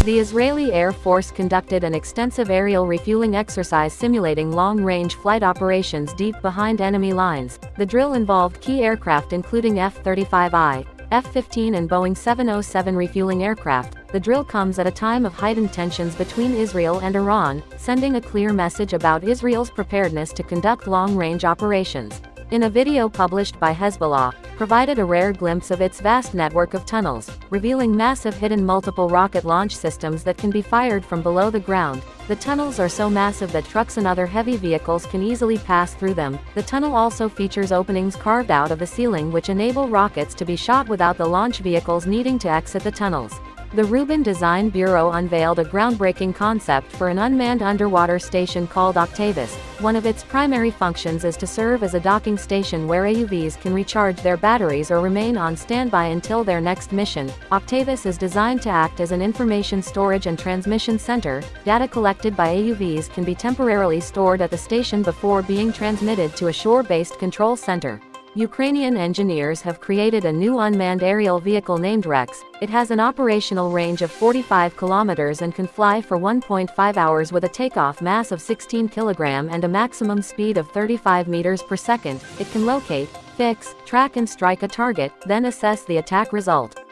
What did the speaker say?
The Israeli Air Force conducted an extensive aerial refueling exercise simulating long-range flight operations deep behind enemy lines. The drill involved key aircraft including F-35I, F-15 and Boeing 707 refueling aircraft. The drill comes at a time of heightened tensions between Israel and Iran, sending a clear message about Israel's preparedness to conduct long-range operations. In a video published by Hezbollah, provided a rare glimpse of its vast network of tunnels, revealing massive hidden multiple rocket launch systems that can be fired from below the ground. The tunnels are so massive that trucks and other heavy vehicles can easily pass through them. The tunnel also features openings carved out of the ceiling which enable rockets to be shot without the launch vehicles needing to exit the tunnels. The Rubin Design Bureau unveiled a groundbreaking concept for an unmanned underwater station called Octavis. One of its primary functions is to serve as a docking station where AUVs can recharge their batteries or remain on standby until their next mission. Octavis is designed to act as an information storage and transmission center. Data collected by AUVs can be temporarily stored at the station before being transmitted to a shore-based control center. Ukrainian engineers have created a new unmanned aerial vehicle named Rex. It has an operational range of 45 kilometers and can fly for 1.5 hours with a takeoff mass of 16 kg and a maximum speed of 35 meters per second. It can locate, fix, track and strike a target, then assess the attack result.